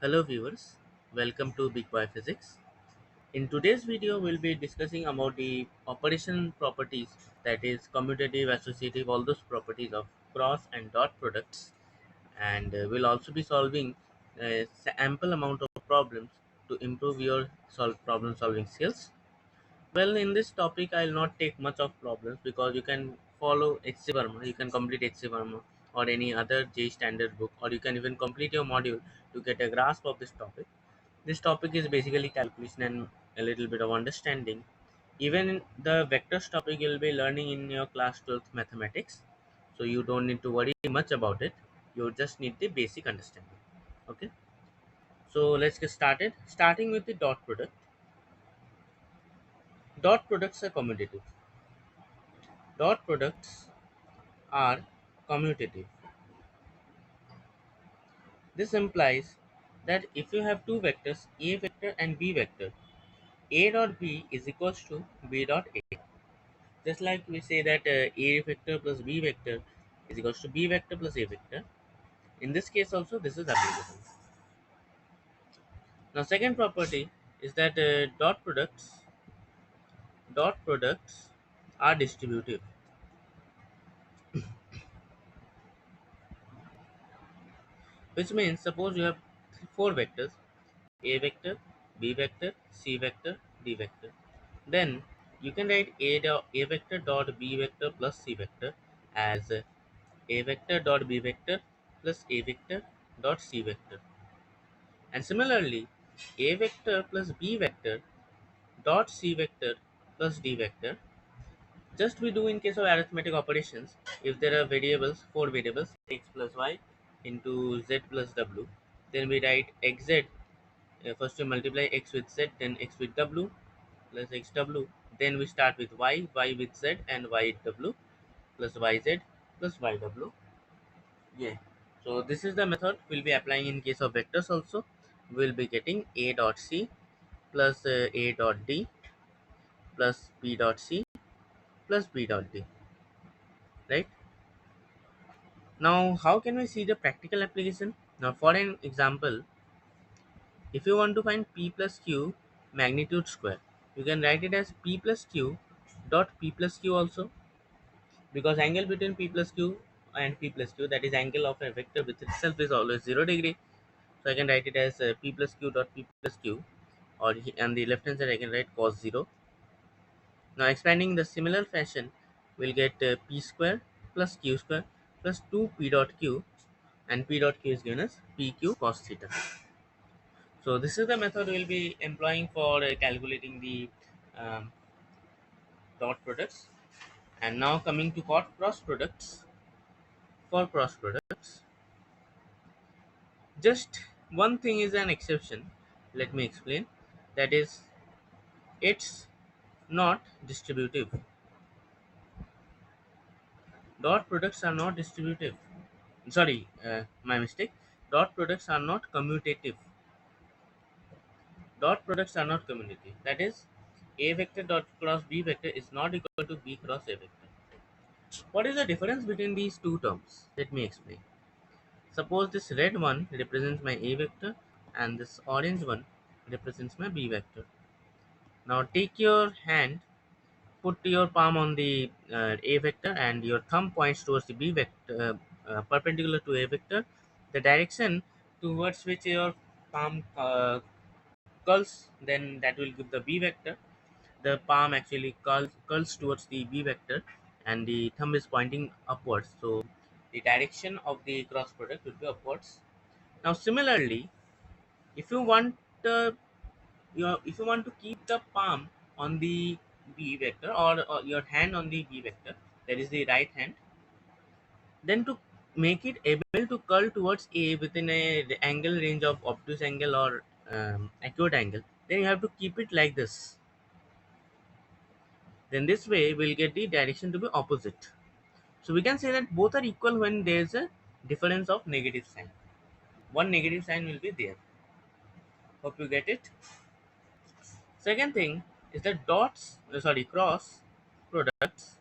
Hello viewers, welcome to Big Boy Physics. In today's video, we'll be discussing about the operation properties, that is commutative, associative, all those properties of cross and dot products, and we'll also be solving ample amount of problems to improve your problem solving skills. Well, in this topic, I'll not take much of problems because you can follow HC Verma, you can complete HC Verma or any other J standard book, or you can even complete your module to get a grasp of this topic. This topic is basically calculation and a little bit of understanding. Even the vectors topic you'll be learning in your class 12th mathematics, so you don't need to worry much about it. You just need the basic understanding. Okay, so let's get started. Starting with the dot product. Dot products are commutative. Dot products are commutative. This implies that if you have two vectors a vector and b vector, a dot b is equals to b dot a. Just like we say that a vector plus b vector is equals to b vector plus a vector. In this case also this is applicable. Now second property is that dot products are distributive, which means suppose you have four vectors a vector, b vector, c vector, d vector. Then you can write a vector dot b vector plus c vector as a vector dot b vector plus a vector dot c vector. And similarly, a vector plus b vector dot c vector plus d vector. Just we do in case of arithmetic operations, if there are variables, four variables, x plus y into z plus w, then we write xz. First we multiply x with z, then x with w plus xw. Then we start with y with z, and y with w plus yz plus yw. Yeah. So this is the method we'll be applying in case of vectors also. We'll be getting a dot c plus a dot d plus b dot c plus b dot d. Right. Now, how can we see the practical application? Now, for an example, if you want to find p plus q magnitude square, you can write it as p plus q dot p plus q also, because angle between p plus q and p plus q, that is angle of a vector with itself, is always 0 degree. So I can write it as p plus q dot p plus q, or on the left hand side I can write cos 0. Now expanding the similar fashion, we'll get p square plus q square plus 2 p dot q, and p dot q is given as pq cos theta. So this is the method we'll be employing for calculating the um, dot products. And now coming to cross products. For cross products, just one thing is an exception. Let me explain. That is, it's not distributive. Dot products are not distributive. Sorry, my mistake. Dot products are not commutative. Dot products are not commutative. That is, a vector dot cross b vector is not equal to b cross a vector. What is the difference between these two terms? Let me explain. Suppose this red one represents my a vector and this orange one represents my b vector. Now take your hand, put your palm on the a vector and your thumb points towards the b vector, perpendicular to a vector. The direction towards which your palm curls, then that will give the b vector. The palm actually curls towards the b vector and the thumb is pointing upwards, so the direction of the cross product will be upwards. Now similarly, if you want uh, if you want to keep the palm on the b vector, or your hand on the b vector, that is the right hand, then to make it able to curl towards a within a angle range of obtuse angle or acute angle, then you have to keep it like this. Then this way we'll get the direction to be opposite. So we can say that both are equal when there is a difference of negative sign. One negative sign will be there. Hope you get it. Second thing is that cross products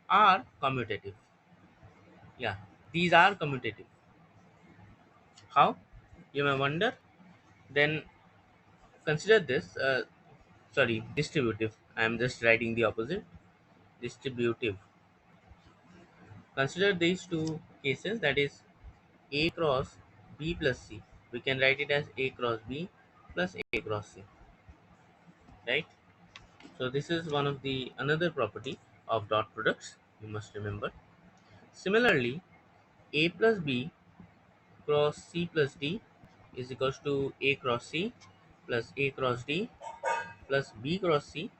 are commutative. Yeah, these are commutative. How? You may wonder, then consider this, sorry, distributive. I am just writing the opposite. Distributive. Consider these two cases, that is A cross B plus C. We can write it as A cross B plus A cross C, right? So this is one of the another property of dot products, you must remember. Similarly, A plus B cross C plus D is equals to A cross C plus A cross D plus B cross C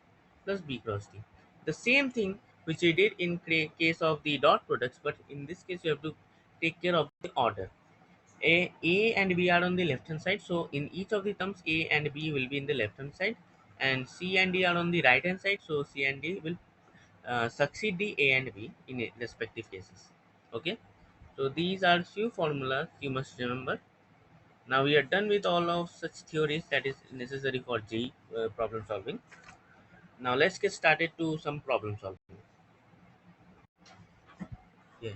plus B cross D. The same thing which we did in case of the dot products, but in this case you have to take care of the order. A and B are on the left hand side, so in each of the terms A and B will be in the left hand side, and C and D are on the right hand side, so C and D will succeed the A and B in respective cases. Okay, so these are few formulas you must remember. Now we are done with all of such theories that is necessary for J problem solving. Now let's get started to some problem solving. Yeah.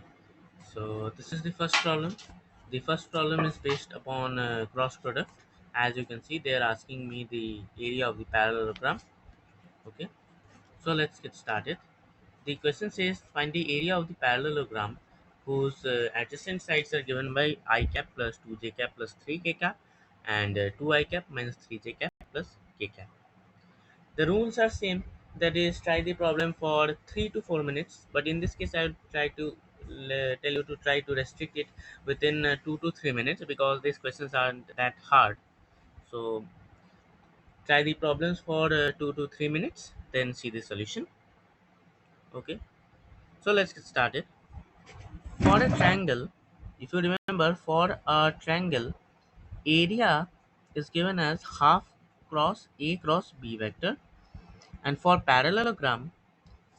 So this is the first problem. The first problem is based upon cross product. As you can see, they are asking me the area of the parallelogram. Okay. So let's get started. The question says find the area of the parallelogram whose adjacent sides are given by I cap plus 2j cap plus 3k cap and 2I cap minus 3j cap plus k cap. The rules are same, that is try the problem for 3 to 4 minutes, but in this case I will try to tell you to try to restrict it within 2 to 3 minutes because these questions aren't that hard. So try the problems for 2 to 3 minutes, then see the solution. Okay, so let's get started. For a triangle, if you remember, for a triangle, area is given as half cross A cross B vector, and for parallelogram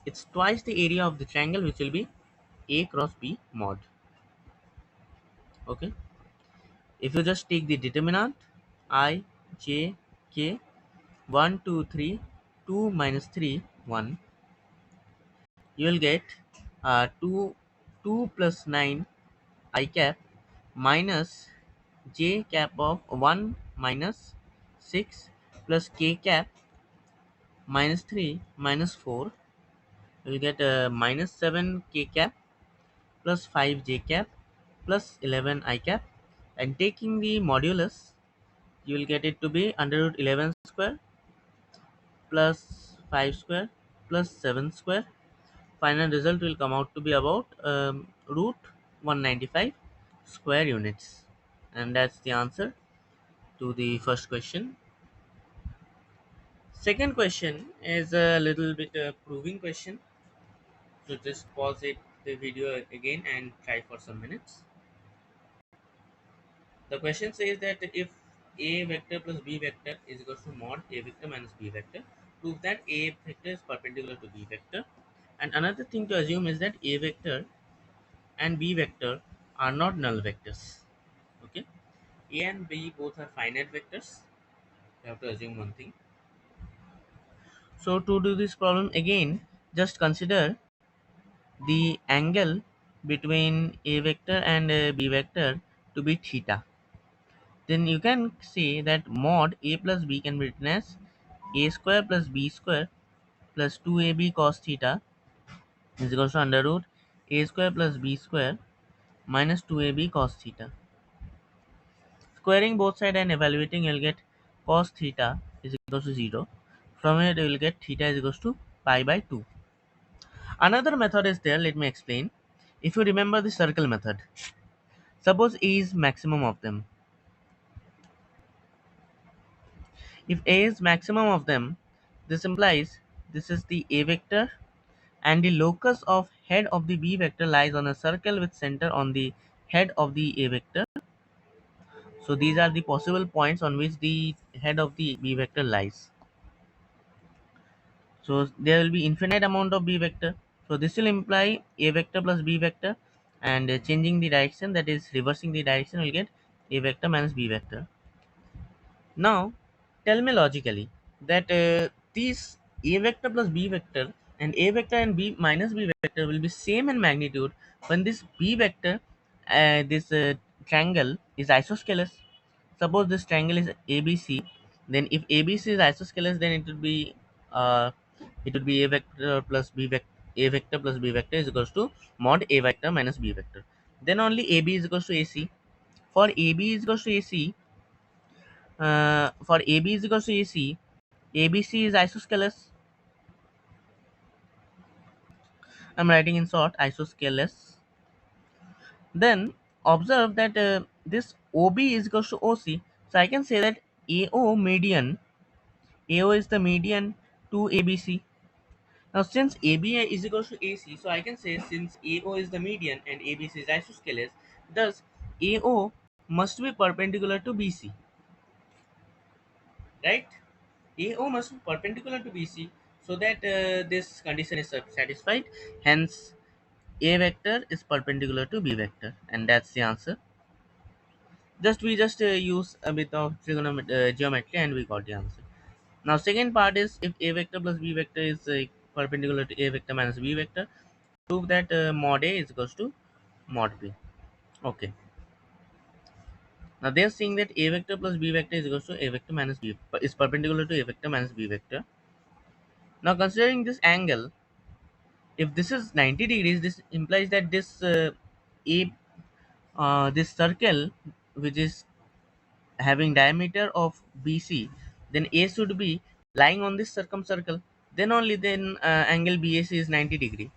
it's twice the area of the triangle, which will be A cross B mod. Okay, if you just take the determinant I j k 1 2 3 2 minus 3 1, you will get 2 2 plus 9 I cap minus j cap of 1 minus 6 plus k cap minus 3 minus 4. You will get minus 7 k cap plus 5 j cap plus 11 I cap, and taking the modulus you will get it to be under root 11 square plus 5 square plus 7 square. Final result will come out to be about root 195 square units, and that's the answer to the first question. Second question is a little bit proving question, so just pause it the video again and try for some minutes. The question says that if a vector plus b vector is equal to mod a vector minus b vector, prove that a vector is perpendicular to b vector. And another thing to assume is that a vector and b vector are not null vectors. Okay, a and b both are finite vectors. You have to assume one thing. So to do this problem again, just consider the angle between a vector and b vector to be theta. Then you can say that mod a plus b can be written as a square plus b square plus 2ab cos theta is equal to under root a square plus b square minus 2ab cos theta. Squaring both sides and evaluating, you will get cos theta is equal to 0. From it, you will get theta is equal to pi by 2. Another method is there, let me explain. If you remember the circle method, suppose A is maximum of them. If A is maximum of them, this implies this is the A vector and the locus of head of the B vector lies on a circle with center on the head of the A vector. So these are the possible points on which the head of the B vector lies. So there will be infinite amount of B vector. So this will imply A vector plus B vector, and changing the direction, that is reversing the direction, will get A vector minus B vector. Now tell me logically that these A vector plus B vector and A vector and B minus B vector will be same in magnitude when this B vector, this triangle is isosceles. Suppose this triangle is ABC, then if ABC is isosceles, then uh, it would be a vector plus b vector. A vector plus b vector is equals to mod a vector minus b vector. Then only AB is equals to AC. For AB is equals to AC, for AB is equals to AC, ABC is isosceles. I'm writing in short isosceles. Then observe that this OB is equals to OC. So I can say that AO median, AO is the median to ABC. Now since AB is equals to AC, so I can say since AO is the median and ABC is isosceles, thus AO must be perpendicular to BC, right? AO must be perpendicular to BC so that this condition is satisfied. Hence, A vector is perpendicular to B vector, and that's the answer. We just use a bit of trigonometry geometry, and we got the answer. Now, second part is if A vector plus B vector is perpendicular to A vector minus B vector, prove that mod A is equals to mod B. Okay. Now they are saying that A vector plus B vector is equals to A vector minus B is perpendicular to A vector minus B vector. Now considering this angle, if this is 90 degrees, this implies that a this circle which is having diameter of BC, then A should be lying on this circumcircle. Then only then angle BAC is 90 degree.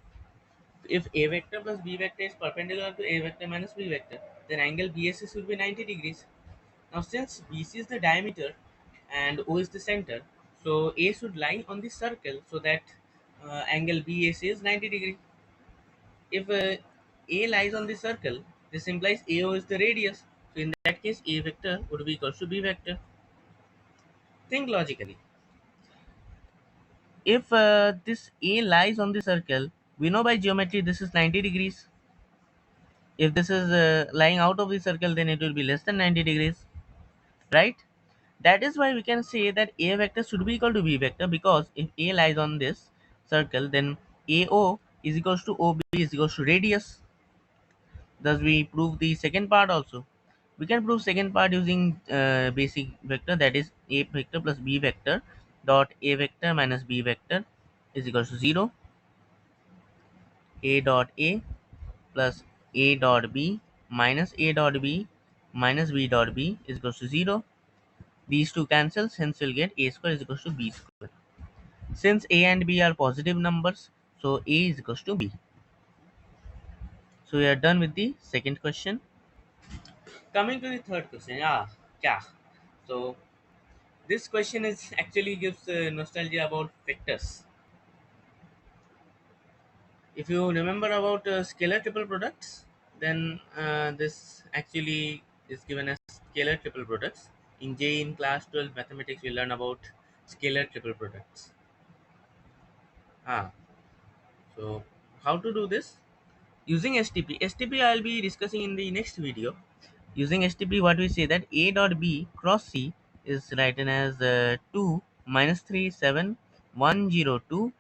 If A vector plus B vector is perpendicular to A vector minus B vector, then angle BAC should be 90 degrees. Now since BC is the diameter and O is the center, so A should lie on the circle so that angle BAC is 90 degree. If A lies on the circle, this implies AO is the radius. So in that case, A vector would be equal to B vector. Think logically. If this A lies on the circle, we know by geometry this is 90 degrees. If this is lying out of the circle, then it will be less than 90 degrees, right? That is why we can say that A vector should be equal to B vector, because if A lies on this circle, then AO is equals to OB is equals to radius. Thus we prove the second part also. We can prove second part using basic vector, that is A vector plus B vector dot A vector minus B vector is equals to 0. A dot A plus A dot B minus A dot B minus B dot B is equals to 0. These two cancels, hence we'll get A square is equals to B square. Since A and B are positive numbers, so A is equals to B. So we are done with the second question. Coming to the third question, yeah. So this question is actually gives nostalgia about vectors. If you remember about scalar triple products, then this actually is given as scalar triple products. In J in class 12 mathematics, we learn about scalar triple products. Ah, so how to do this? Using STP. STP I'll be discussing in the next video. Using STP, what we say that A dot B cross C is written as 2 minus 3 7 1 0 2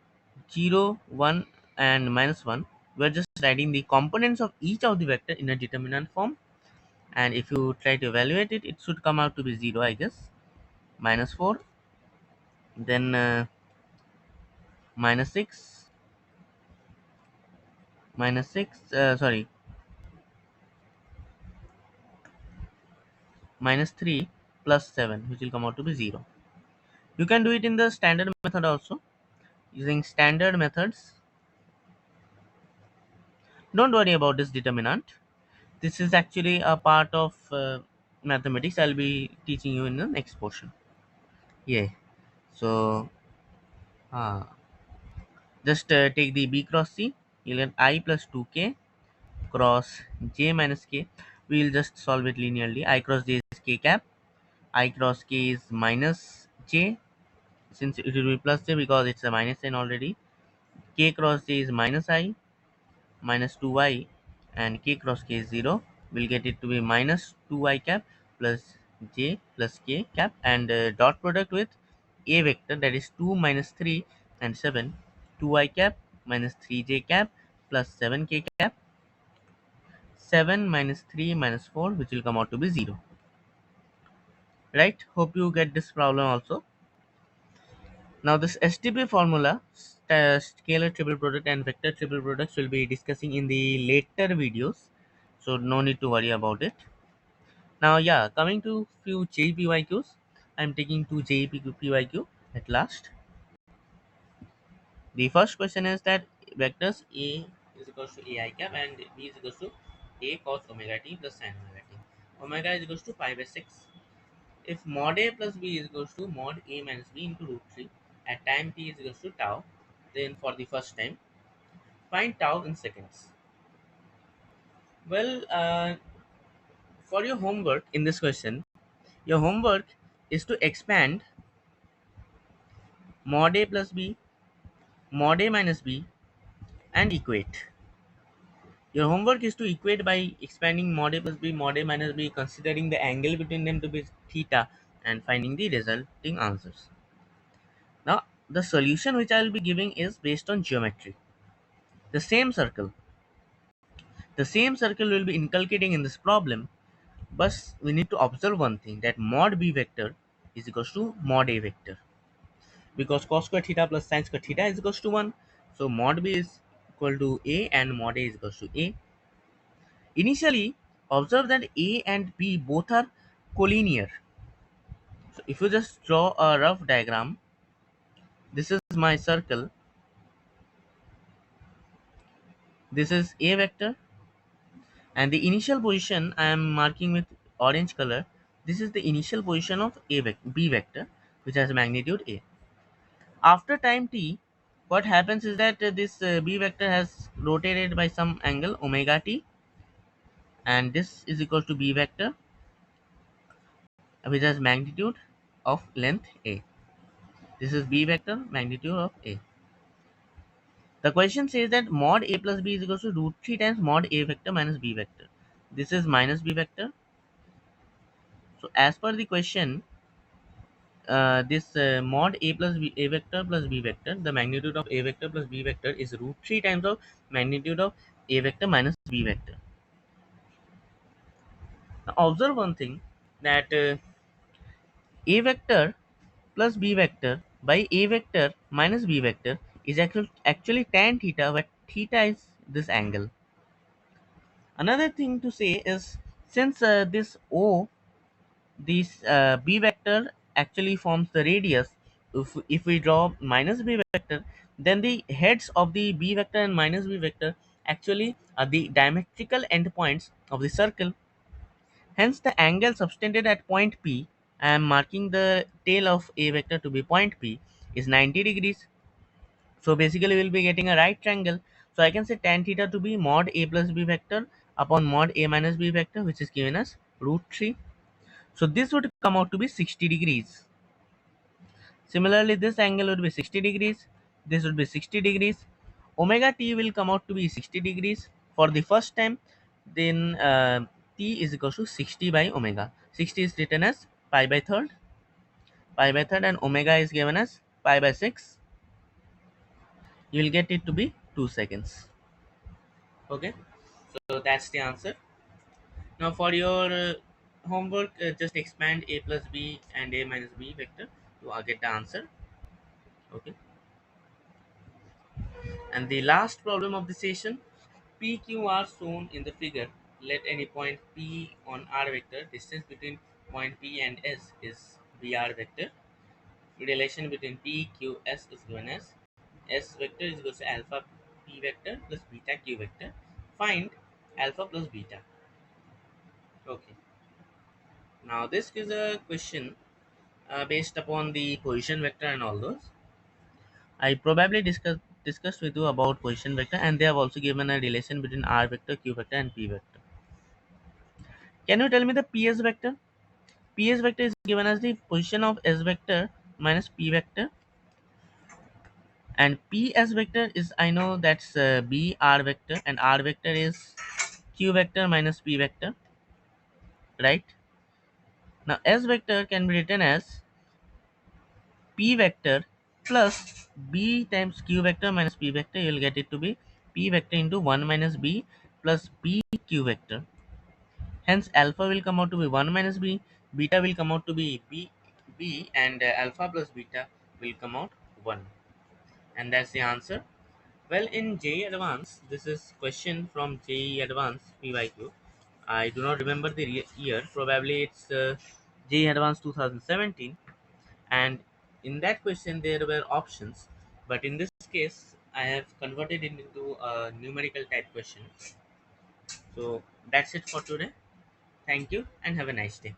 0 1 and minus 1. We're just writing the components of each of the vector in a determinant form, and if you try to evaluate it, it should come out to be 0, I guess. Minus 4, then minus 6, minus 6, sorry, minus 3 plus 7, which will come out to be 0. You can do it in the standard method also. Using standard methods, don't worry about this determinant. This is actually a part of mathematics. I'll be teaching you in the next portion. Yeah. So uh, just take the B cross C. You'll get I plus 2k cross j minus k. We will just solve it linearly. I cross j is k cap. I cross k is minus j, since it will be plus j because it's a minus sign already. K cross j is minus I minus 2y, and k cross k is 0. We'll get it to be minus 2y cap plus j plus k cap, and dot product with a vector, that is 2 minus 3 and 7, 2y cap minus 3j cap plus 7k cap, 7 minus 3 minus 4, which will come out to be 0. right? Hope you get this problem also. Now this STP formula, scalar triple product and vector triple products, will be discussing in the later videos, so no need to worry about it. Now yeah, coming to few JPYQs, I'm taking two JPYQ at last. The first question is that vectors A is equals to AI cap and B is equals to A cos omega t plus sin omega t. Omega is equals to pi by 6. If mod A plus B is equals to mod A minus B into root 3 at time t is equals to tau, then for the first time, find tau in seconds. Well, for your homework in this question, your homework is to expand mod A plus B, mod A minus B, and equate. Your homework is to equate by expanding mod A plus B, mod A minus B, considering the angle between them to be theta, and finding the resulting answers. Now, the solution which I will be giving is based on geometry. The same circle. The same circle will be inculcating in this problem, but we need to observe one thing, that mod B vector is equals to mod A vector. Because cos square theta plus sin square theta is equals to 1. So mod B is equal to A and mod A is equals to A. Initially, observe that A and B both are collinear. So if you just draw a rough diagram, this is my circle, this is A vector, and the initial position I am marking with orange color. This is the initial position of B vector, which has magnitude A. After time t, what happens is that this B vector has rotated by some angle omega t, and this is equal to B vector, which has magnitude of length A. This is B vector, magnitude of A. The question says that mod A plus B is equal to root 3 times mod A vector minus B vector. This is minus B vector. So as per the question, this mod A plus B, A vector plus B vector, the magnitude of A vector plus B vector is root 3 times of magnitude of A vector minus B vector. Now observe one thing, that A vector plus B vector by A vector minus B vector is actually tan theta, where theta is this angle. Another thing to say is, since this B vector actually forms the radius, if we draw minus B vector, then the heads of the B vector and minus B vector actually are the diametrical endpoints of the circle. Hence, the angle subtended at point P, I am marking the tail of A vector to be point P, is 90 degrees. So basically, we'll be getting a right triangle. So I can say tan theta to be mod A plus B vector upon mod A minus B vector, which is given as root 3. So this would come out to be 60 degrees. Similarly, this angle would be 60 degrees. This would be 60 degrees. Omega t will come out to be 60 degrees for the first time. Then t is equal to 60 by omega. 60 is written as pi by third, and omega is given as pi by 6. You will get it to be 2 seconds. Okay, so that's the answer. Now for your homework, just expand A plus B and A minus B vector to get the answer. Okay, and the last problem of the session, PQ are shown in the figure. Let any point P on R vector, distance between point P and S is BR vector. Relation between P, Q, S is given as S vector is equal to alpha P vector plus beta Q vector. Find alpha plus beta. Okay. Now this is a question based upon the position vector and all those. I probably discussed with you about position vector, and they have also given a relation between R vector, Q vector, and P vector. Can you tell me the PS vector? PS vector is given as the position of S vector minus P vector, and PS vector is, I know that's B R vector, and R vector is Q vector minus P vector, right? Now S vector can be written as P vector plus B times Q vector minus P vector. You will get it to be P vector into 1 minus B plus B Q vector. Hence alpha will come out to be 1 minus B, beta will come out to be b, and alpha plus beta will come out 1, and that's the answer. Well, in JEE Advanced, this is question from JEE Advanced PYQ. I do not remember the year. Probably it's JEE Advanced 2017, and in that question there were options, but in this case I have converted it into a numerical type question. So that's it for today. Thank you and have a nice day.